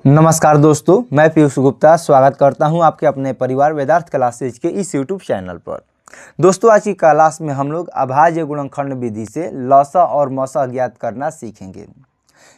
नमस्कार दोस्तों, मैं पीयूष गुप्ता स्वागत करता हूं आपके अपने परिवार वेदार्थ क्लासेज के इस यूट्यूब चैनल पर। दोस्तों, आज की क्लास में हम लोग अभाज्य गुणनखंड विधि से लसा और मसा ज्ञात करना सीखेंगे।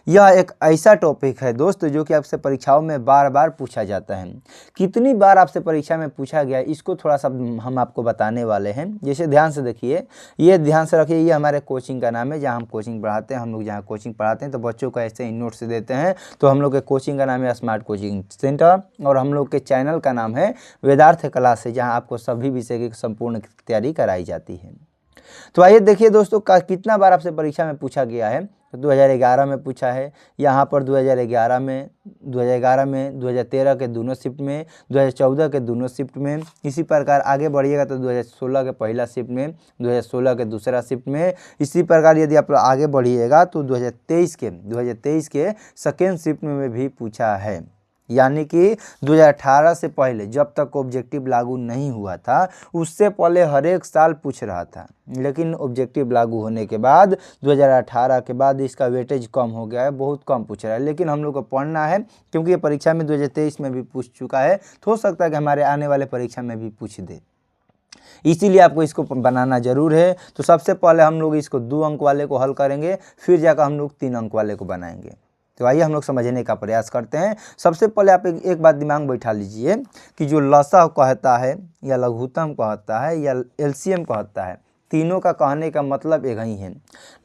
यह एक ऐसा टॉपिक है दोस्तों जो कि आपसे परीक्षाओं में बार बार पूछा जाता है। कितनी बार आपसे परीक्षा में पूछा गया इसको थोड़ा सा हम आपको बताने वाले हैं। जैसे ध्यान से देखिए, ये ध्यान से रखिए, ये हमारे कोचिंग का नाम है जहाँ हम कोचिंग पढ़ाते हैं। हम लोग जहाँ कोचिंग पढ़ाते हैं तो बच्चों को ऐसे ही नोट्स देते हैं। तो हम लोग के कोचिंग का नाम है स्मार्ट कोचिंग सेंटर और हम लोग के चैनल का नाम है वेदार्थ क्लास है, जहाँ आपको सभी विषय की संपूर्ण तैयारी कराई जाती है। तो आइए देखिए दोस्तों, कितना बार आपसे परीक्षा में पूछा गया है। तो 2011 में पूछा है, यहाँ पर 2011 में, 2013 के दोनों शिफ्ट में, 2014 के दोनों शिफ्ट में। इसी प्रकार आगे बढ़िएगा तो 2016 के पहला शिफ्ट में, 2016 के दूसरा शिफ्ट में। इसी प्रकार यदि आप आगे बढ़िएगा तो 2023 के सेकेंड शिफ्ट में भी पूछा है। यानी कि 2018 से पहले जब तक ऑब्जेक्टिव लागू नहीं हुआ था उससे पहले हर एक साल पूछ रहा था, लेकिन ऑब्जेक्टिव लागू होने के बाद 2018 के बाद इसका वेटेज कम हो गया है, बहुत कम पूछ रहा है। लेकिन हम लोग को पढ़ना है क्योंकि ये परीक्षा में 2023 में भी पूछ चुका है, तो हो सकता है कि हमारे आने वाले परीक्षा में भी पूछ दे, इसीलिए आपको इसको बनाना जरूर है। तो सबसे पहले हम लोग इसको 2 अंक वाले को हल करेंगे, फिर जाकर हम लोग 3 अंक वाले को बनाएंगे। तो आइए हम लोग समझने का प्रयास करते हैं। सबसे पहले आप एक बात दिमाग में बैठा लीजिए कि जो लसा कहता है या लघुत्तम कहता है या एलसीएम कहता है, तीनों का कहने का मतलब एक ही है।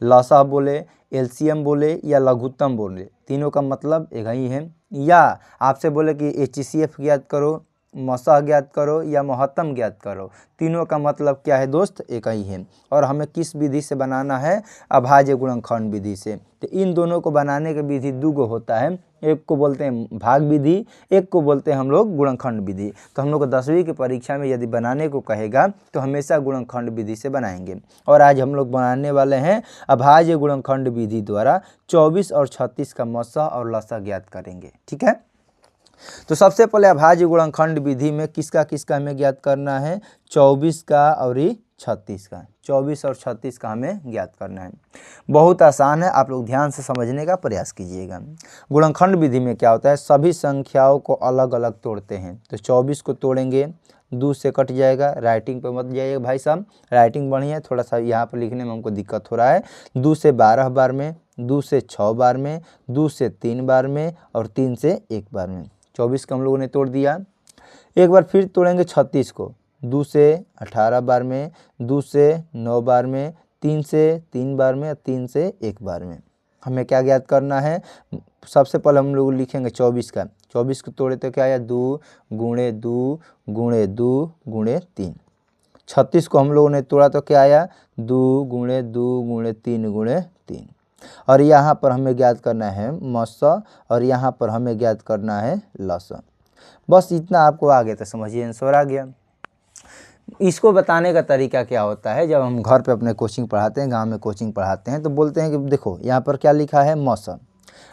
लसा बोले, एलसीएम बोले या लघुत्तम बोले, तीनों का मतलब एक ही है। या आपसे बोले कि एचसीएफ ज्ञात करो, मसा ज्ञात करो या महत्तम ज्ञात करो, तीनों का मतलब क्या है दोस्त, एक ही है। और हमें किस विधि से बनाना है, अभाज्य गुणनखंड विधि से। तो इन दोनों को बनाने की विधि 2 होता है, एक को बोलते हैं भाग विधि, एक को बोलते हैं हम लोग गुणनखंड विधि। तो हम लोग को 10वीं की परीक्षा में यदि बनाने को कहेगा तो हमेशा गुणनखंड विधि से बनाएंगे। और आज हम लोग बनाने वाले हैं अभाज्य गुणनखंड विधि द्वारा 24 और 36 का मसा और लसा ज्ञात करेंगे। ठीक है, तो सबसे पहले अभाज्य गुणनखंड विधि में किसका हमें ज्ञात करना है, 24 का और 36 का। 24 और 36 का हमें ज्ञात करना है। बहुत आसान है, आप लोग ध्यान से समझने का प्रयास कीजिएगा। गुणनखंड विधि में क्या होता है, सभी संख्याओं को अलग अलग तोड़ते हैं। तो 24 को तोड़ेंगे, 2 से कट जाएगा। राइटिंग पे मत जाइएगा भाई साहब, राइटिंग बढ़िया है, थोड़ा सा यहाँ पर लिखने में हमको दिक्कत हो रहा है। 2 से 12 बार में, 2 से 6 बार में, 2 से 3 बार में और 3 से 1 बार में। 24 को हम लोगों ने तोड़ दिया। एक बार फिर तोड़ेंगे 36 को, 2 से 18 बार में, 2 से 9 बार में, 3 से 3 बार में और 3 से 1 बार में। हमें क्या ज्ञात करना है, सबसे पहले हम लोग लिखेंगे 24 का। 24 को तोड़े तो क्या आया, 2 गुणे 2 गुणे 2 गुणे 3। 36 को हम लोगों ने तोड़ा तो क्या आया, 2 गुणे 2 गुणे 3 गुणे 3। और यहाँ पर हमें ज्ञात करना है मसा और यहाँ पर हमें ज्ञात करना है लसा। बस इतना आपको आ गया तो समझिए आंसर आ गया। इसको बताने का तरीका क्या होता है, जब हम घर पे अपने कोचिंग पढ़ाते हैं, गांव में कोचिंग पढ़ाते हैं, तो बोलते हैं कि देखो यहाँ पर क्या लिखा है, मसा,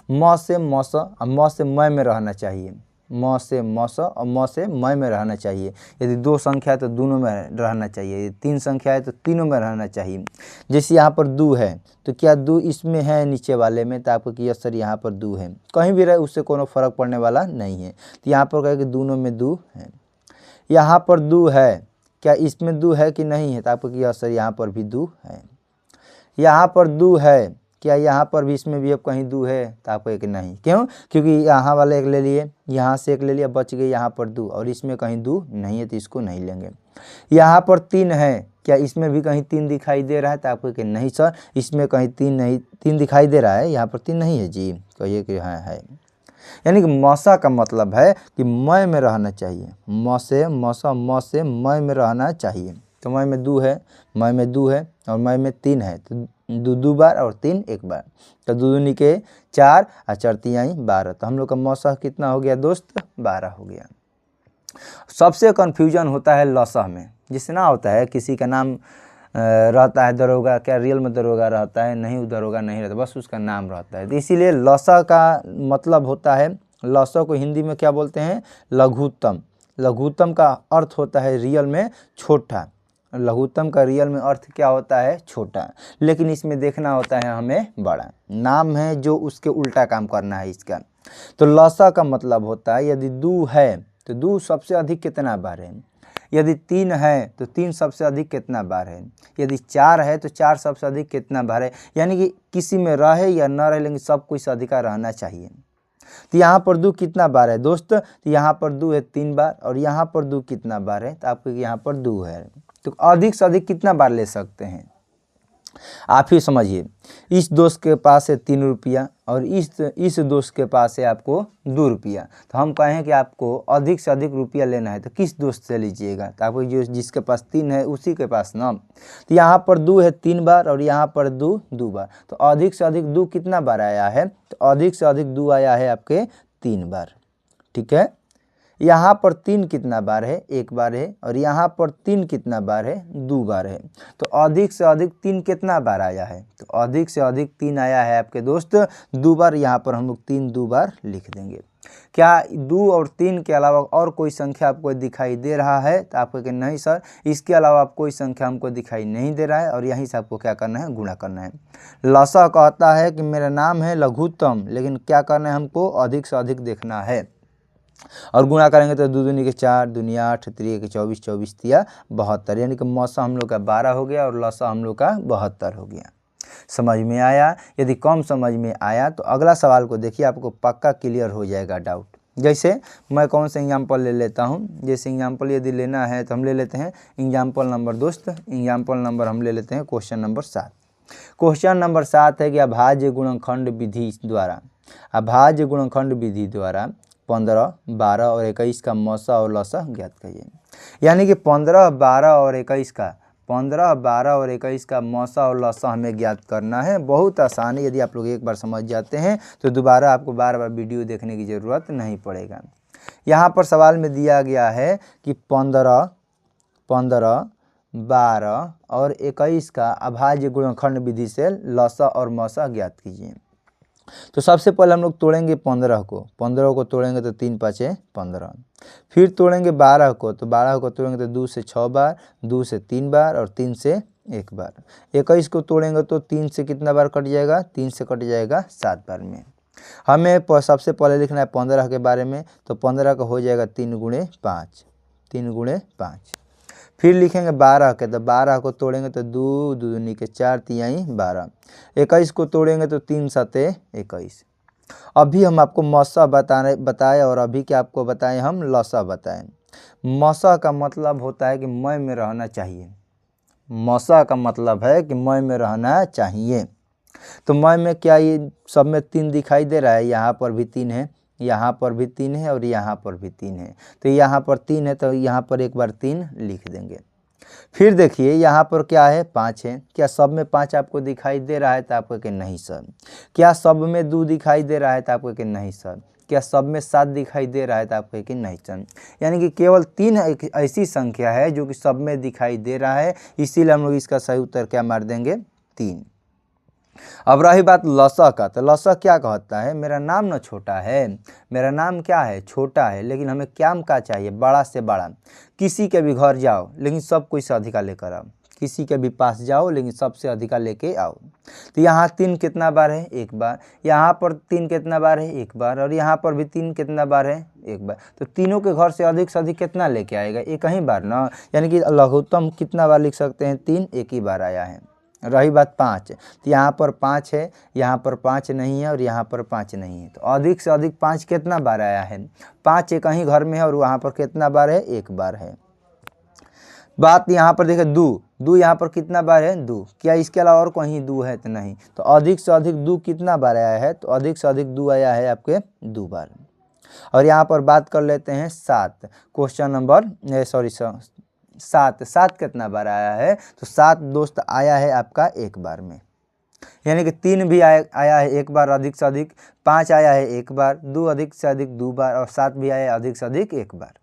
म से मसा और म से मय में रहना चाहिए। म से मसा और म से मय में रहना चाहिए। यदि 2 संख्या है तो दोनों में रहना चाहिए, यदि 3 संख्या है तो तीनों में रहना चाहिए। जैसे यहाँ पर 2 है तो क्या 2 इसमें है नीचे वाले में, तो आपको कि सर यहाँ पर 2 है, कहीं भी रहे उससे कोनो फर्क पड़ने वाला नहीं है। तो यहाँ पर कहे कि दोनों में 2 है। यहाँ पर 2 है, क्या इसमें 2 है कि नहीं है, तो आपको कि सर यहाँ पर भी 2 है। यहाँ पर 2 है, क्या यहाँ पर भी इसमें भी अब कहीं 2 है, तो आपको एक नहीं। क्यों, क्योंकि यहाँ वाले एक ले लिए, यहाँ से एक ले लिया, बच गए यहाँ पर 2 और इसमें कहीं 2 नहीं है तो इसको नहीं लेंगे। यहाँ पर 3 है, क्या इसमें भी कहीं 3 दिखाई दे रहा है, तो आपको कि नहीं सर इसमें कहीं 3 नहीं, 3 दिखाई दे रहा है, यहाँ पर 3 नहीं है जी, कहिए कि हाँ है। यानी कि मसा का मतलब है कि मय में रहना चाहिए। म से मसा, म से मय में रहना चाहिए। तो मय में 2 है, मय में 2 है और मय में 3 है, तो 2 बार और 3 1 बार। तो 2 दूनी के 4 और 4 3 12। तो हम लोग का मसा कितना हो गया दोस्त, 12 हो गया। सबसे कन्फ्यूजन होता है लसा में, जिससे ना होता है किसी का नाम रहता है दरोगा, क्या रियल में दरोगा रहता है, नहीं दरोगा नहीं रहता, बस उसका नाम रहता है। तो इसीलिए लसा का मतलब होता है, लसा को हिंदी में क्या बोलते हैं, लघुत्तम। लघुत्तम का अर्थ होता है रियल में छोटा। लघुत्तम का रियल में अर्थ क्या होता है? छोटा, लेकिन इसमें देखना होता है हमें बड़ा। नाम है जो उसके उल्टा काम करना है इसका। तो लसा का मतलब होता है यदि 2 है तो 2 सबसे अधिक कितना बार है, यदि 3 है तो 3 सबसे अधिक कितना बार है, यदि 4 है तो 4 सबसे अधिक कितना बार है। यानी कि किसी में रहे या न रहे लेकिन सब कुछ से अधिकार रहना चाहिए। तो यहाँ पर 2 कितना बार है दोस्त? तो यहाँ पर 2 है 3 बार, और यहाँ पर 2 कितना बार है? तो आपको यहाँ पर 2 है। तो अधिक से अधिक कितना बार ले सकते हैं आप ही समझिए। इस दोस्त के पास है 3 रुपया और इस दोस्त के पास है आपको 2 रुपया। तो हम कहें कि आपको अधिक से अधिक रुपया लेना है तो किस दोस्त से लीजिएगा? तो आपको जिसके पास 3 है उसी के पास ना। तो यहाँ पर 2 है 3 बार और यहाँ पर 2 बार। तो अधिक से अधिक 2 कितना बार आया है? तो अधिक से अधिक 2 आया है आपके 3 बार। ठीक है। यहाँ पर 3 कितना बार है? 1 बार है, और यहाँ पर 3 कितना बार है? 2 बार है। तो अधिक से अधिक 3 कितना बार आया है? तो अधिक से अधिक 3 आया है आपके दोस्त 2 बार। यहाँ पर हम लोग 3 2 बार लिख देंगे। क्या 2 और 3 के अलावा और कोई संख्या आपको दिखाई दे रहा है? तो आपको कि नहीं सर, इसके अलावा कोई संख्या हमको दिखाई नहीं दे रहा है, और यहीं से आपको क्या करना है? गुणा करना है। लसा कहता है कि मेरा नाम है लघुत्तम, लेकिन क्या करना है? हमको अधिक से अधिक देखना है। और गुणा करेंगे तो 2 दूनी के 4, दूनी 8, 3 के 24, 24 तिया 72, यानी कि मौसा हम लोग का 12 हो गया और लसा हम लोग का 72 हो गया। समझ में आया? यदि कम समझ में आया तो अगला सवाल को देखिए, आपको पक्का क्लियर हो जाएगा डाउट। जैसे मैं कौन सा एग्जाम्पल ले लेता हूँ, जैसे एग्जाम्पल यदि लेना है तो हम ले लेते हैं एग्जाम्पल नंबर दोस्त, एग्जाम्पल नंबर हम ले लेते हैं क्वेश्चन नंबर 7। क्वेश्चन नंबर 7 है कि अभाज्य गुणनखंड विधि द्वारा, अभाज्य गुणनखंड विधि द्वारा 15, 12 और 21 का मौसा और लसा ज्ञात करिए। यानी कि 15, 12 और 21 का 15, 12 और 21 का मौसा और लसा हमें ज्ञात करना है। बहुत आसान है, यदि आप लोग एक बार समझ जाते हैं तो दोबारा आपको बार बार वीडियो देखने की ज़रूरत नहीं पड़ेगा। यहाँ पर सवाल में दिया गया है कि 15, 12 और 21 का अभाज्य गुणनखंड विधि से लसा और मौसा ज्ञात कीजिए। तो सबसे पहले हम लोग तोड़ेंगे 15 को, 15 को तोड़ेंगे तो 3 5 15। फिर तोड़ेंगे 12 को, तो 12 को तोड़ेंगे तो 2 से 6 बार, 2 से 3 बार और 3 से 1 बार। 21 को तोड़ेंगे तो 3 से कितना बार कट जाएगा? 3 से कट जाएगा 7 बार में। हमें सबसे पहले लिखना है 15 के बारे में, तो 15 का हो जाएगा 3 गुणे 5, 3 गुणे 5। फिर लिखेंगे 12 के, तो 12 को तोड़ेंगे तो 2 दूनी के 4 तिहाई 12। 21 को तोड़ेंगे तो 3 सते 21। अभी हम आपको मौसा बताए और अभी क्या आपको बताएं? हम लसा बताएं। मौसा का मतलब होता है कि मैं में रहना चाहिए। मौसा का मतलब है कि मैं में रहना चाहिए। तो मैं में क्या ये सब में 3 दिखाई दे रहा है? यहाँ पर भी 3 है, यहाँ पर भी 3 है और यहाँ पर भी 3 है। तो यहाँ पर 3 है तो यहाँ पर एक बार 3 लिख देंगे। फिर देखिए यहाँ पर क्या है? 5 है। क्या सब में 5 आपको दिखाई दे रहा है? तो आपको कि नहीं सर। क्या सब में 2 दिखाई दे रहा है? तो आपको कि नहीं सर। क्या सब में 7 दिखाई दे रहा है? तो आपको कि नहीं सर। यानी कि केवल 3 एक ऐसी संख्या है जो कि सब में दिखाई दे रहा है, इसीलिए हम लोग इसका सही उत्तर क्या मार देंगे? 3। अब रही बात लसा का, तो लसा क्या कहता है? मेरा नाम न छोटा है, मेरा नाम क्या है? छोटा है, लेकिन हमें क्या का चाहिए? बड़ा से बड़ा। किसी के भी घर जाओ लेकिन सब कोई से अधिका लेकर आओ, किसी के भी पास जाओ लेकिन सबसे अधिका लेके आओ। तो यहाँ 3 कितना बार है? 1 बार। यहाँ पर 3 कितना बार है? 1 बार। और यहाँ पर भी 3 कितना बार है? 1 बार। तो तीनों के घर से अधिक कितना लेके आएगा? एक ही बार ना। यानी कि लघुत्तम कितना बार लिख सकते हैं? 3, एक ही बार आया है। रही बात 5, तो यहाँ पर 5 है, यहाँ पर 5 नहीं है और यहाँ पर 5 नहीं है। तो अधिक से अधिक 5 कितना बार आया है? 5 एक ही घर में है और वहाँ पर कितना बार है? 1 बार है। बात यहाँ पर देखिए 2 यहाँ पर कितना बार है? 2। क्या इसके अलावा और कहीं 2 है? तो नहीं। तो अधिक से अधिक 2 कितना बार आया है? तो अधिक से अधिक 2 आया है आपके 2 बार। और यहाँ पर बात कर लेते हैं 7, क्वेश्चन नंबर 7 कितना बार आया है? तो 7 दोस्त आया है आपका 1 बार में। यानी कि 3 भी आया है 1 बार अधिक से अधिक, 5 आया है 1 बार, 2 अधिक से अधिक 2 बार और 7 भी आया है अधिक से अधिक 1 बार।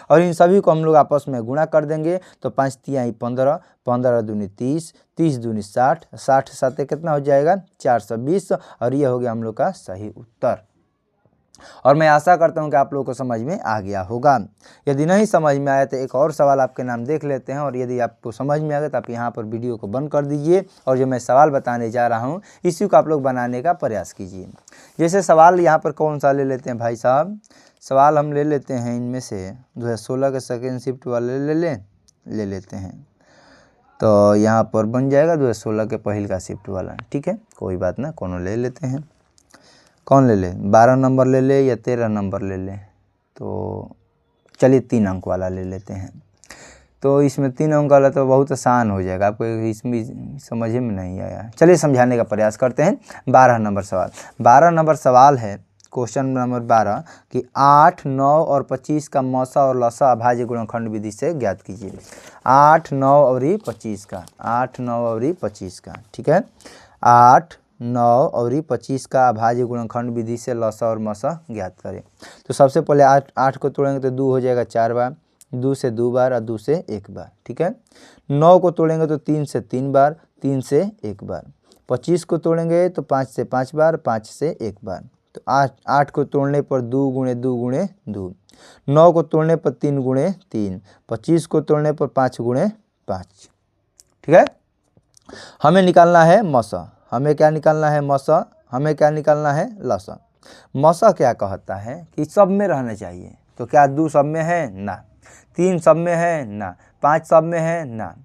और इन सभी को हम लोग आपस में गुणा कर देंगे तो 5 तिहाई 15, 15 दूनी 30, 30 दूनी 60, 60 साथ कितना हो जाएगा? 420। और ये हो गया हम लोग का सही उत्तर। और मैं आशा करता हूं कि आप लोगों को समझ में आ गया होगा। यदि नहीं समझ में आया तो एक और सवाल आपके नाम देख लेते हैं, और यदि आपको समझ में आ गया तो आप यहाँ पर वीडियो को बंद कर दीजिए और जो मैं सवाल बताने जा रहा हूँ इसी को आप लोग बनाने का प्रयास कीजिए। जैसे सवाल यहाँ पर कौन सा ले लेते हैं भाई साहब, सवाल हम ले लेते हैं इनमें से 2016 के सेकेंड शिफ्ट वाले ले लेते हैं। तो यहाँ पर बन जाएगा 2016 के पहल का शिफ्ट वाला, ठीक है, कोई बात ना, कौन ले लेते हैं, कौन ले ले, 12 नंबर ले ले या 13 नंबर ले ले, तो चलिए 3 अंक वाला ले लेते हैं। तो इसमें 3 अंक वाला तो बहुत आसान हो जाएगा, आपको इसमें समझ में नहीं आया, चलिए समझाने का प्रयास करते हैं। 12 नंबर सवाल, 12 नंबर सवाल है, क्वेश्चन नंबर 12 कि 8, 9 और 25 का मौसा और लसा अभाज्य गुणनखंड विधि से ज्ञात कीजिए। 8, 9 और 25 का, 8, 9 और 25 का, ठीक है, 8, 9 और 25 का अभाज्य गुणनखंड विधि से लसा और मसा ज्ञात करें। तो सबसे पहले 8 को तोड़ेंगे तो 2 हो जाएगा 4 बार, 2 से 2 बार और 2 से 1 बार, ठीक है। 9 को तोड़ेंगे तो 3 से 3 बार, 3 से 1 बार। 25 को तोड़ेंगे तो 5 से 5 बार, 5 से 1 बार। तो 8 को तोड़ने पर 2 गुणे 2 गुणे 2, 9 को तोड़ने पर 3 गुणे 3, 25 को तोड़ने पर 5 गुणे 5, ठीक है। हमें निकालना है मसा, हमें क्या निकालना है मसा, हमें क्या निकालना है लसा। मसा क्या कहता है कि सब में रहना चाहिए, तो क्या 2 सब में है ना, 3 सब में है ना, 5 सब में है ना,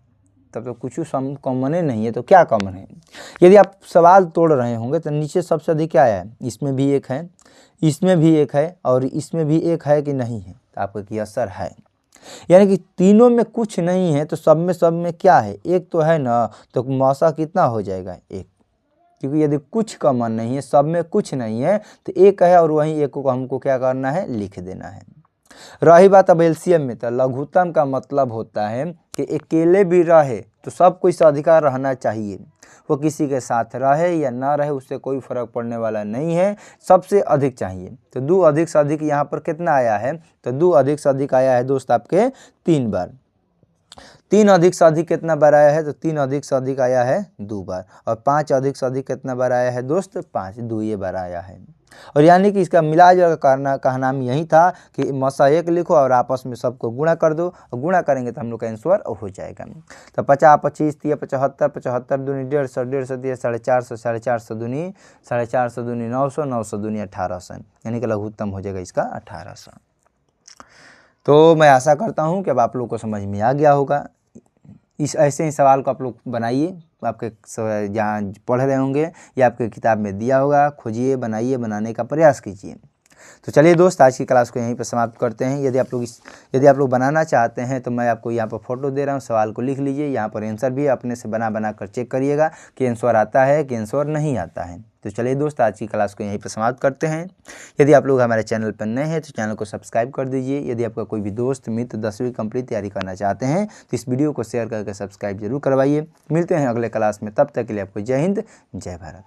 तब तो कुछ कॉमन नहीं है, तो क्या कॉमन है। यदि आप सवाल तोड़ रहे होंगे तो नीचे सबसे अधिक क्या है, इसमें भी एक है, इसमें भी एक है और इसमें भी एक है कि नहीं है, तो आपको की असर है, यानी कि तीनों में कुछ नहीं है, तो सब में क्या है, एक तो है ना, तो मौसा कितना हो जाएगा 1, क्योंकि यदि कुछ कॉमन नहीं है, सब में कुछ नहीं है तो एक है और वहीं एक को हमको क्या करना है, लिख देना है। रही बात अब एलसीएम में, तो लघुत्तम का मतलब होता है कि अकेले भी रहे तो सब कोई से अधिकार रहना चाहिए, वो किसी के साथ रहे या ना रहे उससे कोई फर्क पड़ने वाला नहीं है, सबसे अधिक चाहिए। तो 2 अधिक से अधिक यहाँ पर कितना आया है, तो 2 अधिक से अधिक आया है दोस्त आपके 3 बार। 3 अधिक से अधिक कितना बार आया है, तो 3 अधिक से अधिक आया है 2 बार, और 5 अधिक से अधिक कितना बार आया है दोस्त, 5, 2 ये बार आया है। और यानी कि इसका मिला जुला का नाम यही था कि मसा 1 लिखो और आपस में सबको गुणा कर दो, और गुणा करेंगे तो हम लोग का आंसर हो जाएगा। तो 50, 25 3 75, 75 दूनी 150, 150 3 450, 450 दूनी 450 दूनी 900, 900 दूनी 1800, यानी कि लघुत्तम हो जाएगा इसका 1800। तो मैं आशा करता हूँ कि अब आप लोग को समझ में आ गया होगा। इस ऐसे ही सवाल को आप लोग बनाइए, आपके जहाँ पढ़ रहे होंगे या आपके किताब में दिया होगा, खोजिए, बनाइए, बनाने का प्रयास कीजिए। तो चलिए दोस्त, आज की क्लास को यहीं पर समाप्त करते हैं। यदि आप लोग बनाना चाहते हैं तो मैं आपको यहाँ पर फोटो दे रहा हूँ, सवाल को लिख लीजिए, यहाँ पर आंसर भी अपने से बना कर चेक करिएगा कि आंसर आता है कि आंसर नहीं आता है। तो चलिए दोस्त, आज की क्लास को यहीं पर समाप्त करते हैं। यदि आप लोग हमारे चैनल पर नए हैं तो चैनल को सब्सक्राइब कर दीजिए। यदि आपका कोई भी दोस्त मित्र 10वीं कंप्लीट तैयारी करना चाहते हैं तो इस वीडियो को शेयर करके सब्सक्राइब जरूर करवाइए। मिलते हैं अगले क्लास में, तब तक के लिए आपको जय हिंद, जय भारत।